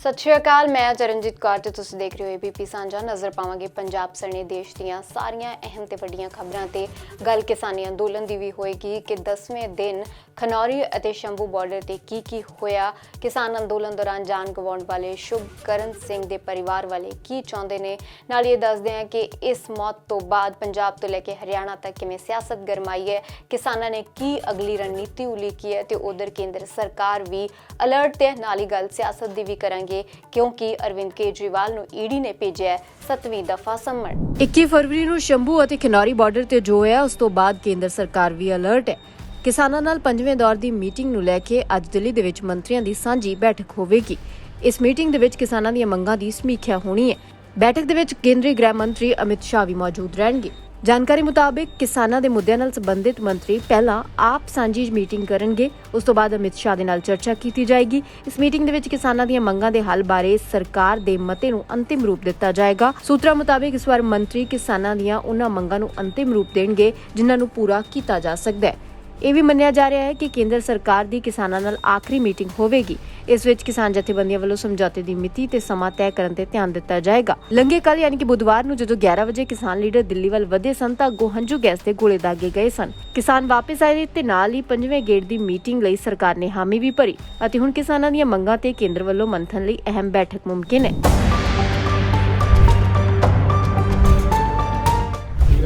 सत श्री अकाल, मैं चरणजीत कौर ते तुसीं देख रहे हो एबीपी साझा। नज़र पावांगे पंजाब सने देश दीयां सारियां अहम ते वड्डियां खबरां ते गल किसानी अंदोलन दी भी होएगी कि 10वें दिन खनौरी अते शंभू बॉर्डर ते की होया। किसान अंदोलन दौरान जान गवाउण वाले शुभकरण सिंह दे परिवार वाले की चाहुंदे ने, नाल ये दसदे हैं कि इस मौत तो बाद पंजाब तो लैके हरियाणा तक किवें सियासत गरमाई है, किसानां ने की अगली रणनीति उलीकी है ते उधर केंद्र सरकार भी अलर्ट ते नाल ही गल सियासत दी भी करांगे क्योंकि अरविंद केजरीवाल ਨੂੰ ईडी ने भेजिਆ 7ਵੀਂ ਦਫਾ ਸੰਮਣ। 21 ਫਰਵਰੀ ਨੂੰ ਸ਼ੰਭੂ ਅਤੇ ਖਨੌਰੀ ਬਾਰਡਰ ਤੇ ਜੋ ਹੋਇਆ ਉਸ ਤੋਂ ਬਾਅਦ ਕੇਂਦਰ ਸਰਕਾਰ ਵੀ ਅਲਰਟ ਹੈ। ਕਿਸਾਨਾਂ ਨਾਲ 5ਵੇਂ ਦੌਰ ਦੀ ਮੀਟਿੰਗ ਨੂੰ ਲੈ ਕੇ ਅੱਜ ਦਿੱਲੀ ਦੇ ਵਿੱਚ ਮੰਤਰੀਆਂ ਦੀ ਸਾਂਝੀ ਬੈਠਕ ਹੋਵੇਗੀ। ਇਸ ਮੀਟਿੰਗ ਦੇ ਵਿੱਚ ਕਿਸਾਨਾਂ ਦੀਆਂ ਮੰਗਾਂ ਦੀ ਸਮੀਖਿਆ ਹੋਣੀ ਹੈ। ਬੈਠਕ ਦੇ ਵਿੱਚ ਕੇਂਦਰੀ ਗ੍ਰਹਿ ਮੰਤਰੀ ਅਮਿਤ ਸ਼ਾਹ ਵੀ ਮੌਜੂਦ ਰਹਿਣਗੇ। ਜਾਣਕਾਰੀ ਮੁਤਾਬਿਕ ਕਿਸਾਨਾਂ ਦੇ ਮੁੱਦਿਆਂ ਨਾਲ ਸੰਬੰਧਿਤ ਮੰਤਰੀ ਪਹਿਲਾਂ ਆਪ ਸਾਂਝੀ ਮੀਟਿੰਗ ਕਰਨਗੇ, ਉਸ ਤੋਂ ਬਾਅਦ ਅਮਿਤ ਸ਼ਾਹ ਦੇ ਨਾਲ ਚਰਚਾ ਕੀਤੀ ਜਾਏਗੀ। ਇਸ ਮੀਟਿੰਗ ਦੇ ਵਿੱਚ ਕਿਸਾਨਾਂ ਦੀਆਂ ਮੰਗਾਂ ਦੇ ਹੱਲ ਬਾਰੇ ਸਰਕਾਰ ਦੇ ਮਤੇ ਨੂੰ ਅੰਤਿਮ ਰੂਪ ਦਿੱਤਾ ਜਾਏਗਾ। ਸੂਤਰਾਂ ਮੁਤਾਬਿਕ ਇਸ ਵਾਰ ਮੰਤਰੀ ਕਿਸਾਨਾਂ ਦੀਆਂ ਉਹਨਾਂ ਮੰਗਾਂ ਨੂੰ ਅੰਤਿਮ ਰੂਪ ਦੇਣਗੇ ਜਿਨ੍ਹਾਂ ਨੂੰ ਪੂਰਾ ਕੀਤਾ ਜਾ ਸਕਦਾ ਹੈ। ਇਹ ਵੀ ਮੰਨਿਆ ਜਾ ਰਿਹਾ ਹੈ ਕਿ ਕੇਂਦਰ ਸਰਕਾਰ ਦੀ ਕਿਸਾਨਾਂ ਨਾਲ ਆਖਰੀ ਮੀਟਿੰਗ ਹੋਵੇਗੀ। ਇਸ ਵਿੱਚ ਕਿਸਾਨ ਜਥੇਬੰਦੀਆਂ ਵੱਲੋਂ ਸਮਝੌਤੇ ਦੀ ਮਿਤੀ ਤੇ ਸਮਾਂ ਤੈਅ ਕਰਨ ਤੇ ਧਿਆਨ ਦਿੱਤਾ ਜਾਏਗਾ। ਲੰਘੇ ਕੱਲ੍ਹ ਯਾਨੀ ਕਿ ਬੁੱਧਵਾਰ ਨੂੰ ਜਦੋਂ 11 ਵਜੇ ਕਿਸਾਨ ਲੀਡਰ ਦਿੱਲੀ ਵੱਲ ਵਧੇ ਸਨ ਤਾਂ ਅੱਗੋਂ ਹੰਝੂ ਗੈਸ ਦੇ ਗੋਲੇ ਦਾਗੇ ਗਏ ਸਨ। ਕਿਸਾਨ ਵਾਪਸ ਆਏ ਤੇ ਨਾਲ ਹੀ 5ਵੇਂ ਗੇੜ ਦੀ ਮੀਟਿੰਗ ਲਈ ਸਰਕਾਰ ਨੇ ਹਾਮੀ ਵੀ ਭਰੀ ਅਤੇ ਹੁਣ ਕਿਸਾਨਾਂ ਦੀਆਂ ਮੰਗਾਂ ਤੇ ਕੇਂਦਰ ਵੱਲੋਂ ਮੰਥਨ ਲਈ ਅਹਿਮ ਬੈਠਕ ਮੁਮਕਿਨ ਹੈ।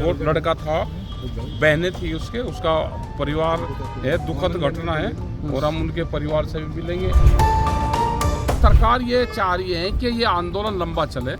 वो लड़का था, बहनें थी उसका परिवार है, दुखद घटना है और हम उनके परिवार से भी मिलेंगे। सरकार ये चाह रही है कि ये आंदोलन लंबा चले।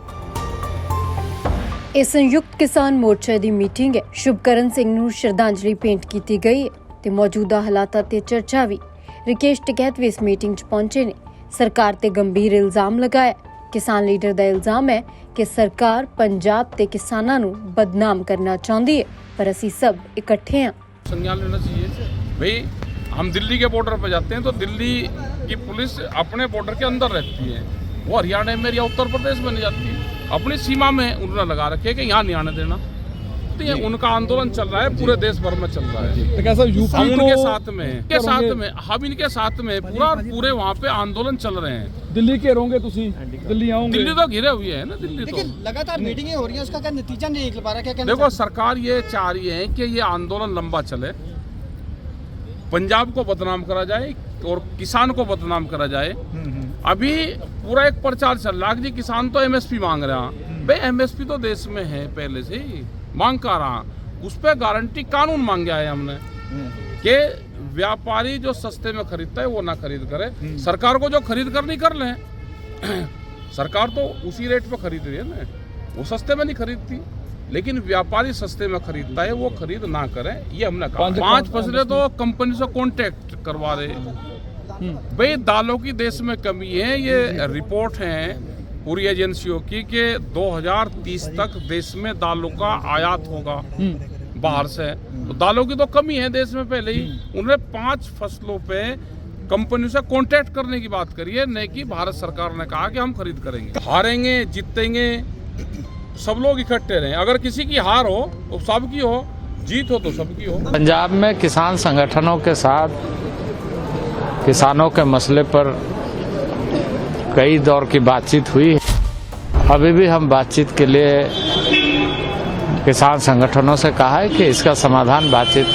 ਇਹ ਸੰਯੁਕਤ ਕਿਸਾਨ ਮੋਰਚਾ ਦੀ ਮੀਟਿੰਗ ਹੈ। ਸ਼ੁਭਕਰਨ ਸਿੰਘ ਨੂੰ ਸ਼ਰਧਾਂਜਲੀ ਭੇਂਟ ਕੀਤੀ ਗਈ ਹੈ ਤੇ ਮੌਜੂਦਾ ਹਾਲਾਤਾਂ ਤੇ ਚਰਚਾ ਵੀ। ਰਿਕੇਸ਼ ਟਕੈਤ ਵੀ ਇਸ ਮੀਟਿੰਗ 'ਚ ਪਹੁੰਚੇ ਨੇ। ਸਰਕਾਰ ਤੇ ਗੰਭੀਰ ਇਲਜ਼ਾਮ ਲਗਾਇਆ। ਕਿਸਾਨ ਲੀਡਰ ਦਾ ਇਲਜ਼ਾਮ ਹੈ ਕਿ ਸਰਕਾਰ ਪੰਜਾਬ ਤੇ ਕਿਸਾਨਾਂ ਨੂੰ ਬਦਨਾਮ ਕਰਨਾ ਚਾਹੁੰਦੀ है, पर ਅਸੀਂ सब इकट्ठे हैं। संज्ञान लेना चाहिए भाई, हम दिल्ली के बॉर्डर पर जाते हैं तो दिल्ली की पुलिस अपने बॉर्डर के अंदर रहती है, वो हरियाणा में या उत्तर प्रदेश में नहीं जाती, अपनी सीमा में उन्होंने लगा रखे कि यहाँ नहीं आने देना। तो ये उनका आंदोलन चल रहा है, पूरे देश भर में चल रहा है। तो कैसा यूपी हम को उनके साथ में हम इनके साथ में पूरे वहाँ पे आंदोलन चल रहे हैं। दिल्ली के रहोगे तुसी, दिल्ली आओगे? दिल्ली तो घिरे हुए है ना, दिल्ली तो लगातार मीटिंगें हो रही हैं, उसका क्या नतीजा नहीं निकल पा रहा? क्या कहना देखो, सरकार ये चाह रही है कि ये आंदोलन लंबा चले, पंजाब को बदनाम करा जाए और किसान को बदनाम करा जाए। अभी पूरा एक प्रचार चल रहा है कि किसान तो एमएसपी मांग रहा है। भाई एमएसपी तो देश में है पहले से ही, मांग कर रहा, उस पर गारंटी कानून मांगा है हमने कि व्यापारी जो सस्ते में खरीदता है वो ना खरीद करे। सरकार को जो खरीद करनी कर ले, सरकार तो उसी रेट पे खरीद रही है ना, वो सस्ते में नहीं खरीदती, लेकिन व्यापारी सस्ते में खरीदता है, वो खरीद ना करे। ये हमने कहा। 5 फसलें तो कंपनी से कॉन्टेक्ट करवा रहे। भाई दालों की देश में कमी है, ये रिपोर्ट है पूरी एजेंसियों की कि 2030 तक देश में दालों का आयात होगा बाहर से। तो दालों की तो कमी है देश में पहले ही। उन्होंने 5 फसलों पे कंपनी से कॉन्टैक्ट करने की बात करी है, नहीं कि भारत सरकार ने कहा कि हम खरीद करेंगे। हारेंगे जीतेंगे सब लोग इकट्ठे रहें, अगर किसी की हार हो तो सबकी हो, जीत हो तो सबकी हो। पंजाब में किसान संगठनों के साथ किसानों के मसले पर कई दौर की बातचीत हुई है। अभी भी हम बातचीत के लिए किसान संगठनों से कहा है कि इसका समाधान बातचीत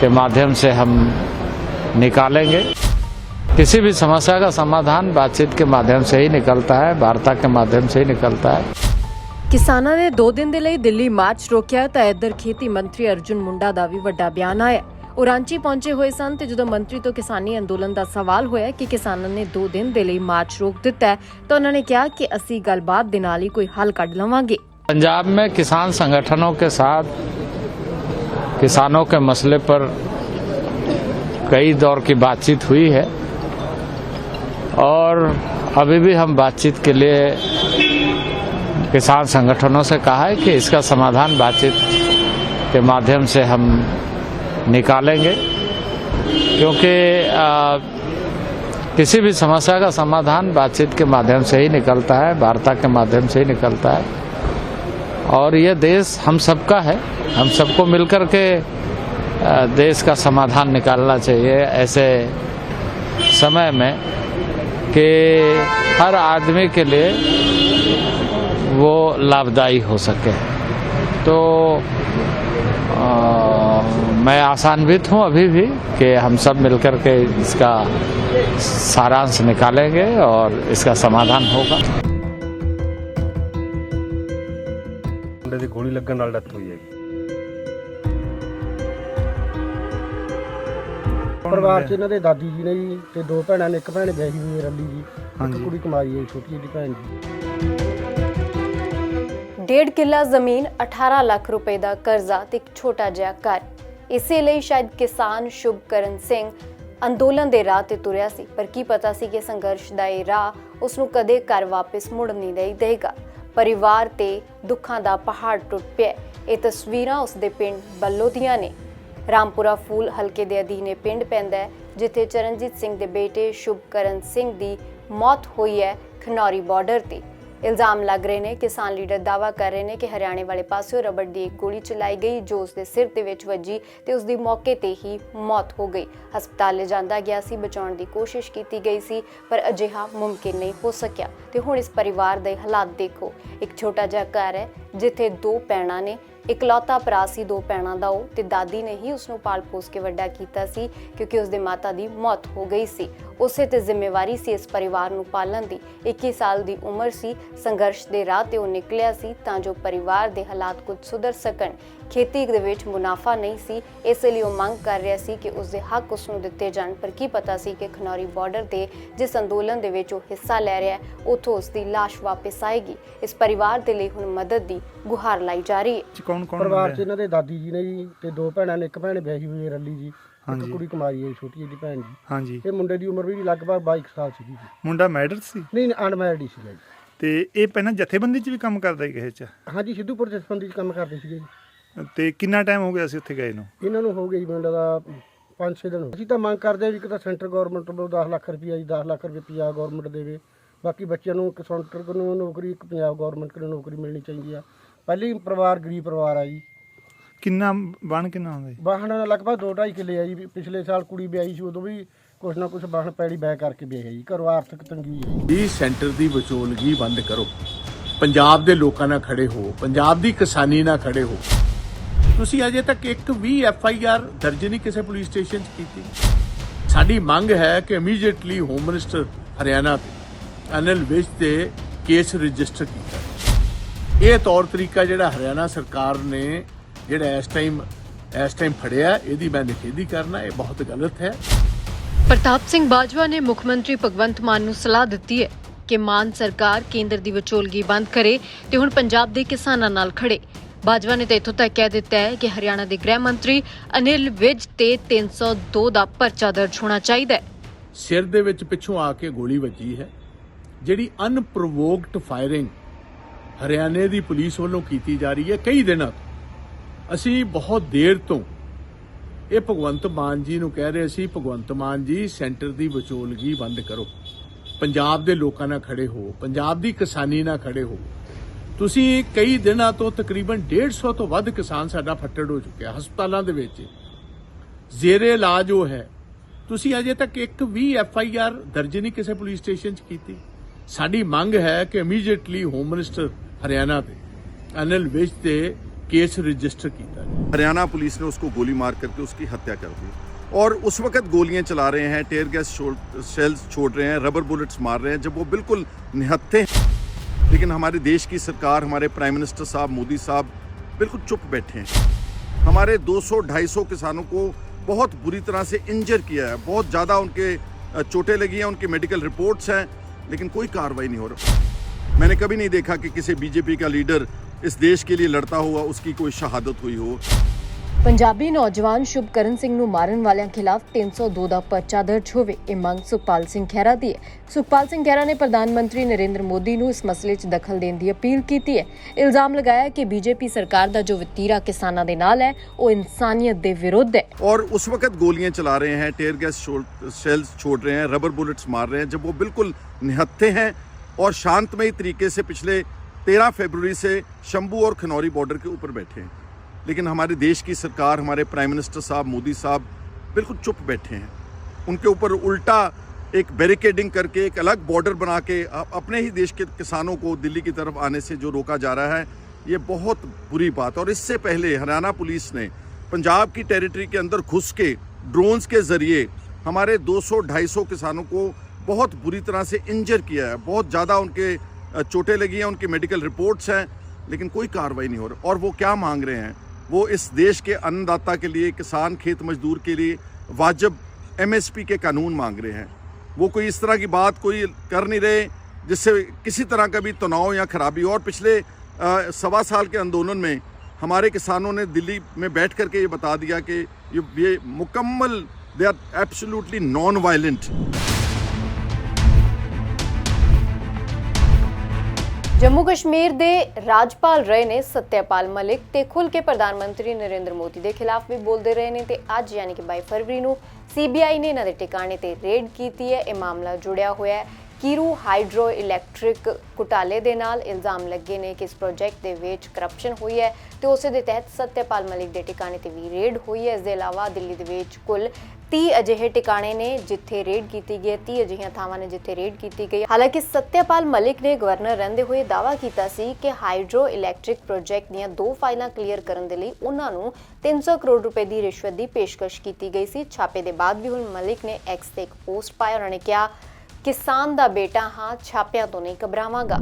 के माध्यम से हम निकालेंगे। किसी भी समस्या का समाधान बातचीत के माध्यम से ही निकलता है, वार्ता के माध्यम से ही निकलता है। ਕਿਸਾਨਾਂ ਨੇ 2 ਦਿਨ ਦੇ ਲਈ ਦਿੱਲੀ ਮਾਰਚ ਰੋਕਿਆ ਤਾਂ ਇੱਧਰ ਖੇਤੀ ਮੰਤਰੀ ਅਰਜੁਨ ਮੁੰਡਾ ਦਾ ਵੀ ਵੱਡਾ ਬਿਆਨ ਆਇਆ। ਉਹ ਰਾਂਚੀ ਪਹੁੰਚੇ ਹੋਏ ਸਨ ਤੇ ਜਦੋਂ ਮੰਤਰੀ ਤੋਂ ਕਿਸਾਨੀ ਅੰਦੋਲਨ ਦਾ ਸਵਾਲ ਹੋਇਆ ਕਿ ਕਿਸਾਨਾਂ ਨੇ 2 ਦਿਨ ਦੇ ਲਈ ਮਾਰਚ ਰੋਕ ਦਿੱਤਾ ਹੈ ਤਾਂ ਉਹਨਾਂ ਨੇ ਕਿਹਾ ਕਿ ਅਸੀਂ ਗੱਲਬਾਤ ਦੇ ਨਾਲ ਹੀ ਕੋਈ ਹੱਲ ਕੱਢ ਲਵਾਂਗੇ। पंजाब में किसान संगठनों के साथ किसानों के मसले पर कई दौर की बातचीत हुई है और अभी भी हम बातचीत के लिए किसान संगठनों से कहा है कि इसका समाधान बातचीत के माध्यम से हम निकालेंगे, क्योंकि किसी भी समस्या का समाधान बातचीत के माध्यम से ही निकलता है, वार्ता के माध्यम से ही निकलता है। और ये देश हम सबका है, हम सबको मिलकर के देश का समाधान निकालना चाहिए। ऐसे समय में कि हर आदमी के लिए वो लाभदायी हो सके। तो मैं आशान्वित हूँ अभी भी कि हम सब मिलकर के इसका सारांश निकालेंगे और इसका समाधान होगा। ਮੁੰਡੇ ਦੀ ਗੋਲੀ ਲੱਗਣ ਨਾਲ ਡੈਥ ਹੋਈ ਹੈ। ਪਰਿਵਾਰ 'ਚ ਇਹਨਾਂ ਦੇ ਦਾਦੀ ਜੀ ਨੇ ਜੀ ਤੇ ਦੋ ਭੈਣਾਂ ਨੇ, ਇੱਕ ਭੈਣ ਵਿਆਹੀ ਹੋਈ ਹੈ ਰੱਲੀ ਜੀ, ਇੱਕ ਕੁੜੀ ਕੁਮਾਰੀ ਹੈ ਛੋਟੀ ਜਿਹੀ ਭੈਣ ਜੀ। 1.5 ਕਿੱਲਾ ਜ਼ਮੀਨ, 18 ਲੱਖ ਰੁਪਏ ਦਾ ਕਰਜ਼ਾ ਤੇ ਇੱਕ ਛੋਟਾ ਜਿਹਾ ਘਰ। ਇਸੇ ਲਈ ਸ਼ਾਇਦ ਕਿਸਾਨ ਸ਼ੁਭਕਰਨ ਸਿੰਘ ਅੰਦੋਲਨ ਦੇ ਰਾਹ ਤੇ ਤੁਰਿਆ ਸੀ, ਪਰ ਕੀ ਪਤਾ ਸੀ ਕਿ ਸੰਘਰਸ਼ ਦਾ ਇਹ ਰਾਹ ਉਸ ਨੂੰ ਕਦੇ ਘਰ ਵਾਪਸ ਮੁੜ ਨਹੀਂ ਦੇਗਾ। ਪਰਿਵਾਰ ਤੇ ਦੁੱਖਾਂ ਦਾ ਪਹਾੜ ਟੁੱਟ ਪਿਆ। ਇਹ ਤਸਵੀਰਾਂ ਉਸ ਦੇ ਪਿੰਡ ਬੱਲੋ ਦੀਆਂ ਨੇ। ਰਾਮਪੁਰਾ ਫੂਲ ਹਲਕੇ ਦੇ ਅਧੀਨ ਇਹ ਪਿੰਡ ਪੈਂਦਾ ਹੈ, ਜਿੱਥੇ ਚਰਨਜੀਤ ਸਿੰਘ ਦੇ ਬੇਟੇ ਸ਼ੁਭਕਰਨ ਸਿੰਘ ਦੀ ਮੌਤ ਹੋਈ ਹੈ ਖਨੌਰੀ ਬਾਰਡਰ ਤੇ। ਇਲਜ਼ਾਮ ਲੱਗ ਰਹੇ ਨੇ, ਕਿਸਾਨ ਲੀਡਰ ਦਾਅਵਾ ਕਰ ਰਹੇ ਨੇ ਕਿ ਹਰਿਆਣੇ ਵਾਲੇ ਪਾਸਿਓਂ ਰਬੜ ਦੀ ਇੱਕ ਗੋਲੀ ਚਲਾਈ ਗਈ ਜੋ ਉਸ ਦੇ ਸਿਰ ਦੇ ਵਿੱਚ ਵੱਜੀ ਤੇ ਉਸ ਦੀ ਮੌਕੇ ਤੇ ਹੀ ਮੌਤ ਹੋ ਗਈ। ਹਸਪਤਾਲ ਲਿਜਾਂਦਾ ਗਿਆ ਸੀ, ਬਚਾਉਣ ਦੀ ਕੋਸ਼ਿਸ਼ ਕੀਤੀ ਗਈ ਸੀ, ਪਰ ਅਜਿਹਾ ਮੁਮਕਿਨ ਨਹੀਂ ਹੋ ਸਕਿਆ। ਤੇ ਹੁਣ ਇਸ ਪਰਿਵਾਰ ਦੇ ਹਾਲਾਤ ਦੇਖੋ। ਇੱਕ ਛੋਟਾ ਜਿਹਾ ਘਰ ਹੈ ਜਿੱਥੇ ਦੋ ਭੈਣਾਂ ਨੇ, ਇਕਲੌਤਾ ਭਰਾ ਸੀ ਦੋ ਭੈਣਾਂ ਦਾ ਉਹ, ਤੇ ਦਾਦੀ ਨੇ ਹੀ ਉਸ ਨੂੰ ਪਾਲ ਪੋਸ ਕੇ ਵੱਡਾ ਕੀਤਾ ਸੀ ਕਿਉਂਕਿ ਉਸ ਦੇ ਮਾਤਾ ਦੀ ਮੌਤ ਹੋ ਗਈ ਸੀ। ਉਸੇ ਤੇ ਜ਼ਿੰਮੇਵਾਰੀ ਸੀ ਇਸ ਪਰਿਵਾਰ ਨੂੰ ਪਾਲਣ ਦੀ। 21 ਸਾਲ ਦੀ ਉਮਰ ਸੀ। ਸੰਘਰਸ਼ ਦੇ ਰਾਹ ਤੇ ਉਹ ਨਿਕਲਿਆ ਸੀ ਤਾਂ ਜੋ ਪਰਿਵਾਰ ਦੇ ਹਾਲਾਤ ਕੁਝ ਸੁਧਰ ਸਕਣ। ਖੇਤੀ ਦੇ ਵਿੱਚ ਮੁਨਾਫਾ ਨਹੀਂ ਸੀ, ਇਸ ਲਈ ਉਹ ਮੰਗ ਕਰ ਰਿਹਾ ਸੀ ਕਿ ਉਸ ਦੇ ਹੱਕ ਉਸ ਨੂੰ ਦਿੱਤੇ ਜਾਣ। ਪਰ ਕੀ ਪਤਾ ਸੀ ਕਿ ਖਨੌਰੀ ਬਾਰਡਰ ਤੇ ਜਿਸ ਅੰਦੋਲਨ ਦੇ ਵਿੱਚ ਉਹ ਹਿੱਸਾ ਲੈ ਰਿਹਾ ਹੈ ਉੱਥੋਂ ਉਸ ਦੀ ਲਾਸ਼ ਵਾਪਸ ਆਏਗੀ। ਇਸ ਪਰਿਵਾਰ ਦੇ ਲਈ ਹੁਣ ਮਦਦ ਦੀ ਗੁਹਾਰ ਲਾਈ ਜਾ ਰਹੀ ਹੈ। ਪਰਿਵਾਰ 'ਚ ਇਹਨਾਂ ਦੇ ਦਾਦੀ ਜੀ ਨੇ ਜੀ ਤੇ ਦੋ ਭੈਣਾਂ ਨੇ, ਇੱਕ ਭੈਣ ਵਿਆਹੀ ਹੋਈ ਹੈ ਰੱਲੀ ਜੀ, ਇੱਕ ਕੁੜੀ ਕੁਮਾਰੀ ਹੈ ਛੋਟੀ ਜਿਹੀ ਭੈਣ ਜੀ। ਹਾਂਜੀ। ਇਹ ਮੁੰਡੇ ਦੀ ਉਮਰ ਵੀ ਲਗਭਗ 22 ਸਾਲ ਸੀਗੀ ਜੀ। ਮੁੰਡਾ ਮੈਰਿਡ ਸੀ? ਨਹੀਂ, ਅਨਮੈਰਿਡ ਹੀ ਸੀਗਾ ਜੀ। ਤੇ ਇਹ ਪਹਿਲਾਂ ਜਥੇਬੰਦੀ 'ਚ ਵੀ ਕੰਮ ਕਰਦਾ ਹੀ ਕਿਸੇ 'ਚ? ਹਾਂਜੀ, ਸਿੱਧੂਪੁਰ ਜਥੇਬੰਦੀ 'ਚ ਕੰਮ ਕਰਦੇ ਸੀਗੇ ਜੀ। ਤੇ ਕਿੰਨਾ ਟਾਈਮ ਹੋ ਗਿਆ ਸੀ ਉੱਥੇ ਗਏ ਨੂੰ? ਇਹਨਾਂ ਨੂੰ ਹੋ ਗਿਆ ਜੀ ਮੁੰਡਾ ਦਾ 5-6 ਦਿਨ। ਅਸੀਂ ਤਾਂ ਮੰਗ ਕਰਦੇ ਹਾਂ ਵੀ ਇੱਕ ਤਾਂ ਸੈਂਟਰ ਗਵਰਨਮੈਂਟ ਵੱਲੋਂ 10 ਲੱਖ ਰੁਪਈਆ ਜੀ, 10 ਲੱਖ ਰੁਪਏ ਪੰਜਾਬ ਗਵਰਨਮੈਂਟ ਦੇਵੇ। ਬਾਕੀ ਬੱਚਿਆਂ ਨੂੰ ਇੱਕ ਸੈਂਟਰ ਨੂੰ ਨੌਕਰੀ, ਇੱਕ ਪੰਜਾਬ ਗਵਰਨਮੈਂਟ ਨੂੰ ਨੌਕਰੀ ਮਿਲਣੀ ਚਾਹੀਦੀ ਆ। ਪਹਿਲੀ ਪਰਿਵਾਰ ਗਰੀਬ ਪਰਿਵਾਰ ਆ ਜੀ। ਕਿੰਨਾ ਬਣ ਕਿੰਨਾ ਹੁੰਦਾ ਜੀ? ਵਾਹਣ ਲਗਭਗ 2-2.5 ਕਿੱਲੇ ਆ ਜੀ। ਪਿਛਲੇ ਸਾਲ ਕੁੜੀ ਵਿਆਹੀ ਸੀ, ਉਦੋਂ ਵੀ ਕੁਛ ਨਾ ਕੁਛ ਵਾਹਣ ਪੈੜੀ ਬੈ ਕਰਕੇ ਵਿਆਹਿਆ ਜੀ। ਘਰੋਂ ਆਰਥਿਕ ਤੰਗੀ ਹੈ ਜੀ। ਸੈਂਟਰ ਦੀ ਵਿਚੋਲਗੀ ਬੰਦ ਕਰੋ, ਪੰਜਾਬ ਦੇ ਲੋਕਾਂ ਨਾਲ ਖੜੇ ਹੋ, ਪੰਜਾਬ ਦੀ ਕਿਸਾਨੀ ਨਾਲ ਖੜੇ ਹੋ। ਤੁਸੀਂ ਅਜੇ ਤੱਕ ਇੱਕ ਵੀ FIR ਦਰਜ ਨਹੀਂ ਕਿਸੇ ਪੁਲਿਸ ਸਟੇਸ਼ਨ 'ਚ ਕੀਤੀ। ਸਾਡੀ ਮੰਗ ਹੈ ਕਿ immediately home minister Haryana Anil Vij ਤੇ ਕੇਸ ਰਜਿਸਟਰ ਕੀਤਾ। ਇਹ ਤੌਰ ਤਰੀਕਾ ਜਿਹੜਾ ਹਰਿਆਣਾ ਸਰਕਾਰ ਨੇ ਜਿਹੜਾ ਇਸ ਟਾਈਮ ਫੜਿਆ, ਇਹਦੀ ਮੈਂ ਨਿਖੇਧੀ ਕਰਨਾ, ਇਹ ਬਹੁਤ ਗਲਤ ਹੈ। ਪ੍ਰਤਾਪ ਸਿੰਘ ਬਾਜਵਾ ਨੇ ਮੁੱਖ ਮੰਤਰੀ ਭਗਵੰਤ ਮਾਨ ਨੂੰ ਸਲਾਹ ਦਿੱਤੀ ਹੈ ਕਿ ਮਾਨ ਸਰਕਾਰ ਕੇਂਦਰ ਦੀ ਵਿਚੋਲਗੀ ਬੰਦ ਕਰੇ ਤੇ ਹੁਣ ਪੰਜਾਬ ਦੇ ਕਿਸਾਨਾਂ ਨਾਲ ਖੜੇ। ਬਾਜਵਾ ਨੇ ਤਾਂ ਇੱਥੋਂ ਤੱਕ ਕਹਿ ਦਿੱਤਾ ਹੈ ਕਿ ਹਰਿਆਣਾ ਦੇ ਗ੍ਰਹਿ ਮੰਤਰੀ ਅਨਿਲ ਵਿਜ ਤੇ 302 ਦਾ ਪਰਚਾ ਦਰਜ ਹੋਣਾ ਚਾਹੀਦਾ ਹੈ। ਸਿਰ ਦੇ ਵਿੱਚ ਪਿੱਛੋਂ ਆ ਕੇ ਗੋਲੀ ਵੱਜੀ ਹੈ, ਜਿਹੜੀ ਅਨਪ੍ਰੋਵੋਕਡ ਫਾਇਰਿੰਗ ਹਰਿਆਣੇ ਦੀ ਪੁਲਿਸ ਵੱਲੋਂ ਕੀਤੀ ਜਾ ਰਹੀ ਹੈ ਕਈ ਦਿਨਾਂ ਤੋਂ। ਅਸੀਂ ਬਹੁਤ ਦੇਰ ਤੋਂ ਇਹ ਭਗਵੰਤ ਮਾਨ ਜੀ ਨੂੰ ਕਹਿ ਰਹੇ ਸੀ, ਭਗਵੰਤ ਮਾਨ ਜੀ ਸੈਂਟਰ ਦੀ ਵਿਚੋਲਗੀ ਬੰਦ ਕਰੋ, ਪੰਜਾਬ ਦੇ ਲੋਕਾਂ ਨਾਲ ਖੜੇ ਹੋ, ਪੰਜਾਬ ਦੀ ਕਿਸਾਨੀ ਨਾਲ ਖੜੇ ਹੋ। ਤੁਸੀਂ ਕਈ ਦਿਨਾਂ ਤੋਂ ਤਕਰੀਬਨ 150 ਤੋਂ ਵੱਧ ਕਿਸਾਨ ਸਾਡਾ ਫੱਟੜ ਹੋ ਚੁੱਕਿਆ, ਹਸਪਤਾਲਾਂ ਦੇ ਵਿੱਚ ਜ਼ੇਰੇ ਇਲਾਜ ਉਹ ਹੈ। ਤੁਸੀਂ ਅਜੇ ਤੱਕ ਇੱਕ ਵੀ FIR ਦਰਜ ਨਹੀਂ ਕਿਸੇ ਪੁਲਿਸ ਸਟੇਸ਼ਨ 'ਚ ਕੀਤੀ। ਸਾਡੀ ਮੰਗ ਹੈ ਕਿ ਇਮੀਡੀਏਟਲੀ ਹੋਮ ਮਿਨਿਸਟਰ ਹਰਿਆਣਾ ਤੇ अनिल विज पे केस रजिस्टर किया। हरियाणा पुलिस ने उसको गोली मार करके उसकी हत्या कर दी और उस वक्त गोलियां चला रहे हैं, टेयर गैस शेल्स छोड़ रहे हैं, रबर बुलेट्स मार रहे हैं जब वो बिल्कुल निहत्थे हैं। लेकिन हमारे देश की सरकार, हमारे प्राइम मिनिस्टर साहब मोदी साहब बिल्कुल चुप बैठे हैं। हमारे 200-250 किसानों को बहुत बुरी तरह से इंजर किया है, बहुत ज़्यादा उनके चोटें लगी हैं, उनकी मेडिकल रिपोर्ट्स हैं, लेकिन कोई कार्रवाई नहीं हो रही। मैंने कभी नहीं देखा कि किसी बीजेपी का लीडर इस देश के लिए लड़ता हुआ उसकी कोई शहादत हुई हो। पंजाबी नौजवान शुभकरण सिंह ਨੂੰ ਮਾਰਨ ਵਾਲਿਆਂ ਖਿਲਾਫ 302 ਦਾ ਪਰਚਾ ਦਰਜ ਹੋਵੇ। ਇਹ ਮੰਗ ਸੁਖਪਾਲ ਸਿੰਘ ਖਹਿਰਾ ਦੀ ਹੈ। ਸੁਖਪਾਲ ਸਿੰਘ ਖਹਿਰਾ ਨੇ ਪ੍ਰਧਾਨ ਮੰਤਰੀ ਨਰਿੰਦਰ ਮੋਦੀ ਨੂੰ ਇਸ ਮਸਲੇ 'ਚ ਦਖਲ ਦੇਣ ਦੀ ਅਪੀਲ ਕੀਤੀ ਹੈ। ਇਲਜ਼ਾਮ ਲਗਾਇਆ ਕਿ बीजेपी सरकार ਦਾ ਜੋ ਵਤੀਰਾ ਕਿਸਾਨਾਂ ਦੇ ਨਾਲ ਹੈ ਉਹ ਇਨਸਾਨੀਅਤ ਦੇ ਵਿਰੁੱਧ ਹੈ। और उस वक्त गोलियां चला रहे हैं, टेयर गैस शेल्स छोड़ रहे हैं, रबर बुलेट्स मार रहे हैं जब वो बिल्कुल निहत्थे हैं और शांतमयी तरीके से पिछले 13 फरवरी से शंभू और खनौरी बॉर्डर के ऊपर बैठे हैं। लेकिन हमारे देश की सरकार, हमारे प्राइम मिनिस्टर साहब मोदी साहब बिल्कुल चुप बैठे हैं। उनके ऊपर उल्टा एक बैरिकेडिंग करके एक अलग बॉर्डर बना के अपने ही देश के किसानों को दिल्ली की तरफ आने से जो रोका जा रहा है, ये बहुत बुरी बात। और इससे पहले हरियाणा पुलिस ने पंजाब की टेरिटरी के अंदर घुस के ड्रोन्स के ज़रिए हमारे 200-250 किसानों को बहुत बुरी तरह से इंजर किया है। बहुत ज़्यादा उनके चोटें लगी हैं, उनकी मेडिकल रिपोर्ट्स हैं, लेकिन कोई कार्रवाई नहीं हो रही। और वो क्या मांग रहे हैं? वो इस देश के अन्नदाता के लिए, किसान खेत मजदूर के लिए वाजिब MSP के कानून मांग रहे हैं। वो कोई इस तरह की बात कोई कर नहीं रहे जिससे किसी तरह का भी तनाव या खराबी। और पिछले 1.25 साल के आंदोलन में हमारे किसानों ने दिल्ली में बैठ करके ये बता दिया कि ये मुकम्मल, they are absolutely non violent. Jammu Kashmir ਦੇ ਰਾਜਪਾਲ ਰਹੇ ਨੇ ਸਤਿਆਪਾਲ ਮਲਿਕ ਤੇ ਖੁੱਲ੍ਹ ਕੇ ਪ੍ਰਧਾਨ ਮੰਤਰੀ ਨਰਿੰਦਰ ਮੋਦੀ ਦੇ ਖਿਲਾਫ ਵੀ ਬੋਲਦੇ ਰਹੇ ਨੇ ਤੇ ਅੱਜ ਯਾਨੀ ਕਿ 22 ਫਰਵਰੀ ਨੂੰ CBI ਨੇ ਇਹਨਾਂ ਦੇ ਟਿਕਾਣੇ ਤੇ ਰੇਡ ਕੀਤੀ ਹੈ। ਇਹ ਮਾਮਲਾ ਜੁੜਿਆ ਹੋਇਆ ਹੈ ਕੀਰੂ ਹਾਈਡਰੋ ਇਲੈਕਟ੍ਰਿਕ ਘੁਟਾਲੇ ਦੇ ਨਾਲ। ਇਲਜ਼ਾਮ ਲੱਗੇ ਨੇ ਕਿ ਇਸ ਪ੍ਰੋਜੈਕਟ ਦੇ ਵਿੱਚ ਕਰਪਸ਼ਨ ਹੋਈ ਹੈ ਤੇ ਉਸੇ ਦੇ ਤਹਿਤ ਸਤਿਆਪਾਲ ਮਲਿਕ ਦੇ ਟਿਕਾਣੇ ਤੇ ਵੀ ਰੇਡ ਹੋਈ ਹੈ। ਇਸ ਦੇ ਇਲਾਵਾ ਦਿੱਲੀ ਦੇ ਵਿੱਚ ਕੁੱਲ 30 ਅਜਿਹੇ ਟਿਕਾਣੇ ਨੇ ਜਿੱਥੇ ਰੇਡ ਕੀਤੀ ਗਈ ਹੈ, 30 ਅਜਿਹੀਆਂ ਥਾਵਾਂ ਨੇ ਜਿੱਥੇ ਰੇਡ ਕੀਤੀ ਗਈ। ਹਾਲਾਂਕਿ ਸਤਿਆਪਾਲ ਮਲਿਕ ਨੇ ਗਵਰਨਰ ਰਹਿੰਦੇ ਹੋਏ ਦਾਅਵਾ ਕੀਤਾ ਸੀ ਕਿ ਹਾਈਡਰੋ ਇਲੈਕਟ੍ਰਿਕ ਪ੍ਰੋਜੈਕਟ ਦੀਆਂ 2 ਫਾਈਲਾਂ ਕਲੀਅਰ ਕਰਨ ਦੇ ਲਈ ਉਹਨਾਂ ਨੂੰ 300 ਕਰੋੜ ਰੁਪਏ ਦੀ ਰਿਸ਼ਵਤ ਦੀ ਪੇਸ਼ਕਸ਼ ਕੀਤੀ ਗਈ ਸੀ। ਛਾਪੇ ਦੇ ਬਾਅਦ ਵੀ ਹੁਣ ਮਲਿਕ ਨੇ ਐਕਸ ਤੇ ਇੱਕ ਪੋਸਟ ਪਾਇਆ। ਉਹਨਾਂ ਨੇ ਕਿਹਾ, ਕਿਸਾਨ ਦਾ ਬੇਟਾ ਹਾਂ, ਛਾਪਿਆਂ ਤੋਂ ਨਹੀਂ ਘਬਰਾਵਾਂਗਾ।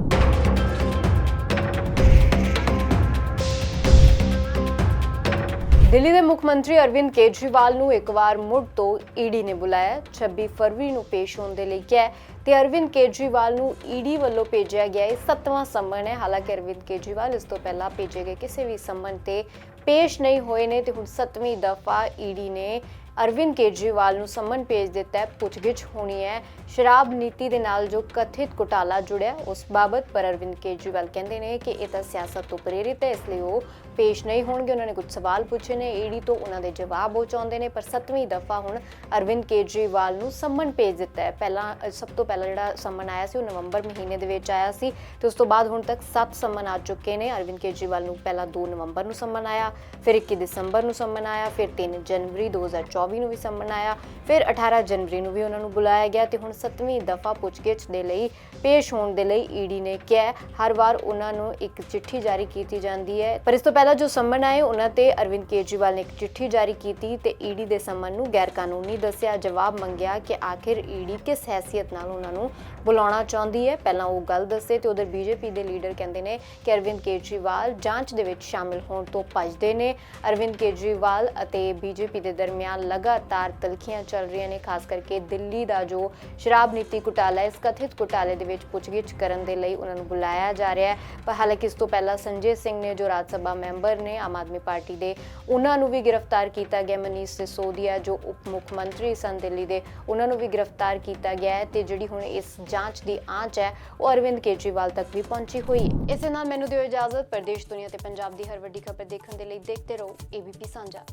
ਦਿੱਲੀ ਦੇ ਮੁੱਖ ਮੰਤਰੀ ਅਰਵਿੰਦ ਕੇਜਰੀਵਾਲ ਨੂੰ ਇੱਕ ਵਾਰ ਮੁੜ ਤੋਂ ਈਡੀ ਨੇ ਬੁਲਾਇਆ। 26 ਫਰਵਰੀ ਨੂੰ ਪੇਸ਼ ਹੋਣ ਦੇ ਲਈ ਕਿਹਾ ਤੇ ਅਰਵਿੰਦ ਕੇਜਰੀਵਾਲ ਨੂੰ ਈਡੀ ਵੱਲੋਂ ਭੇਜਿਆ ਗਿਆ ਇਹ 7ਵਾਂ ਸੰਮਨ ਹੈ। ਹਾਲਾਂਕਿ ਅਰਵਿੰਦ ਕੇਜਰੀਵਾਲ ਇਸ ਤੋਂ ਪਹਿਲਾਂ ਭੇਜੇ ਗਏ ਕਿਸੇ ਵੀ ਸੰਮਨ ਤੇ ਪੇਸ਼ ਨਹੀਂ ਹੋਏ ਨੇ ਤੇ ਹੁਣ 7ਵੀਂ ਦਫਾ ਈਡੀ ਨੇ ਅਰਵਿੰਦ ਕੇਜਰੀਵਾਲ ਨੂੰ ਸੰਮਨ ਭੇਜ ਦਿੱਤਾ ਹੈ। ਪੁੱਛਗਿੱਛ ਹੋਣੀ ਹੈ ਸ਼ਰਾਬ ਨੀਤੀ ਦੇ ਨਾਲ ਜੋ ਕਥਿਤ ਘੁਟਾਲਾ ਜੁੜਿਆ ਉਸ ਬਾਬਤ। ਪਰ ਅਰਵਿੰਦ ਕੇਜਰੀਵਾਲ ਕਹਿੰਦੇ ਨੇ ਕਿ ਇਹ ਤਾਂ ਸਿਆਸਤ ਤੋਂ ਪ੍ਰੇਰਿਤ ਹੈ, ਇਸ ਲਈ ਉਹ ਪੇਸ਼ ਨਹੀਂ ਹੋਣਗੇ। ਉਹਨਾਂ ਨੇ ਕੁਝ ਸਵਾਲ ਪੁੱਛੇ ਨੇ ਈਡੀ ਤੋਂ, ਉਹਨਾਂ ਦੇ ਜਵਾਬ ਉਹ ਚਾਹੁੰਦੇ ਨੇ। ਪਰ 7ਵੀਂ ਦਫਾ ਹੁਣ ਅਰਵਿੰਦ ਕੇਜਰੀਵਾਲ ਨੂੰ ਸੰਮਨ ਭੇਜ ਦਿੱਤਾ ਹੈ। ਪਹਿਲਾਂ ਸਭ ਤੋਂ ਪਹਿਲਾਂ ਜਿਹੜਾ ਸੰਮਨ ਆਇਆ ਸੀ ਉਹ ਨਵੰਬਰ ਮਹੀਨੇ ਦੇ ਵਿੱਚ ਆਇਆ ਸੀ ਤੇ ਉਸ ਤੋਂ ਬਾਅਦ ਹੁਣ ਤੱਕ 7 ਸੰਮਨ ਆ ਚੁੱਕੇ ਨੇ। ਅਰਵਿੰਦ ਕੇਜਰੀਵਾਲ ਨੂੰ ਪਹਿਲਾਂ 2 ਨਵੰਬਰ ਨੂੰ ਸੰਮਨ ਆਇਆ, ਫਿਰ 21 ਦਸੰਬਰ ਨੂੰ ਸੰਮਨ ਆਇਆ, ਫਿਰ 3 ਜਨਵਰੀ 2024 ਨੂੰ ਵੀ ਸੰਮਨ ਆਇਆ, ਫਿਰ 18 ਜਨਵਰੀ ਨੂੰ ਵੀ ਉਹਨਾਂ ਨੂੰ ਬੁਲਾਇਆ ਗਿਆ ਤੇ ਹੁਣ 7ਵੀਂ ਦਫਾ ਪੁੱਛਗਿੱਛ ਦੇ ਲਈ ਪੇਸ਼ ਹੋਣ ਦੇ ਲਈ ਈਡੀ ਨੇ ਕਿਹਾ। ਹਰ ਵਾਰ ਉਹਨਾਂ ਨੂੰ ਇੱਕ ਚਿੱਠੀ ਜਾਰੀ ਕੀਤੀ ਜਾਂਦੀ ਹੈ, ਪਰ ਇਸ ਤੋਂ ਪਹਿਲਾਂ ਜੋ ਸੰਮਨ ਆਏ ਉਹਨਾਂ ਤੇ ਅਰਵਿੰਦ ਕੇਜਰੀਵਾਲ ਨੇ ਇੱਕ ਚਿੱਠੀ ਜਾਰੀ ਕੀਤੀ ਤੇ ਈਡੀ ਦੇ ਸੰਮਨ ਨੂੰ ਗੈਰ ਕਾਨੂੰਨੀ ਦੱਸਿਆ। ਜਵਾਬ ਮੰਗਿਆ ਕਿ ਆਖਿਰ ਈਡੀ ਕਿਸ ਹੈਸੀਅਤ ਨਾਲ ਉਹਨਾਂ ਨੂੰ ਬੁਲਾਉਣਾ ਚਾਹੁੰਦੀ ਹੈ, ਪਹਿਲਾਂ ਉਹ ਗੱਲ ਦੱਸੇ। ਤੇ ਉਧਰ ਬੀਜੇਪੀ ਦੇ ਲੀਡਰ ਕਹਿੰਦੇ ਨੇ ਕਿ ਅਰਵਿੰਦ ਕੇਜਰੀਵਾਲ ਜਾਂਚ ਦੇ ਵਿੱਚ ਸ਼ਾਮਿਲ ਹੋਣ ਤੋਂ ਭੱਜਦੇ ਨੇ। ਅਰਵਿੰਦ ਕੇਜਰੀਵਾਲ ਅਤੇ ਬੀਜੇਪੀ ਦੇ ਦਰਮਿਆਨ ਲਗਾਤਾਰ ਤਲਖੀਆਂ ਚੱਲ ਰਹੀਆਂ ਨੇ, ਖਾਸ ਕਰਕੇ ਦਿੱਲੀ ਦਾ ਜੋ ਸ਼ਰਾਬ ਨੀਤੀ ਘੁਟਾਲਾ, ਇਸ ਕਥਿਤ ਘੁਟਾਲੇ ਦੇ ਵਿੱਚ ਪੁੱਛਗਿੱਛ ਕਰਨ ਦੇ ਲਈ ਉਹਨਾਂ ਨੂੰ ਬੁਲਾਇਆ ਜਾ ਰਿਹਾ ਹੈ। ਪਰ ਹਾਲਾਂਕਿ ਇਸ ਤੋਂ ਪਹਿਲਾਂ ਸੰਜੇ ਸਿੰਘ ਨੇ ਜੋ ਰਾਜ ਸਭਾ ਮੈਂਬਰ ਨੇ ਆਮ ਆਦਮੀ ਪਾਰਟੀ ਦੇ, ਉਹਨਾਂ ਨੂੰ ਵੀ ਗ੍ਰਿਫਤਾਰ ਕੀਤਾ ਗਿਆ। ਮਨੀਸ਼ ਸਿਸੋਦੀਆ ਜੋ ਉਪ ਮੁੱਖ ਮੰਤਰੀ ਸਨ ਦਿੱਲੀ ਦੇ, ਉਹਨਾਂ ਨੂੰ ਵੀ ਗ੍ਰਿਫਤਾਰ ਕੀਤਾ ਗਿਆ ਹੈ ਤੇ ਜਿਹੜੀ ਹੁਣ ਇਸ ਜਾਂਚ ਦੀ ਆਂਚ ਹੈ ਉਹ ਅਰਵਿੰਦ ਕੇਜਰੀਵਾਲ ਤੱਕ ਵੀ ਪਹੁੰਚੀ ਹੋਈ ਹੈ। ਇਸੇ ਨਾਲ ਮੈਨੂੰ ਦਿਓ ਇਜਾਜ਼ਤ। ਪ੍ਰਦੇਸ਼, ਦੁਨੀਆ ਤੇ ਪੰਜਾਬ ਦੀ ਹਰ ਵੱਡੀ ਖਬਰ ਦੇਖਣ ਦੇ ਲਈ ਦੇਖਦੇ ਰਹੋ ABP ਸਾਂਝਾ।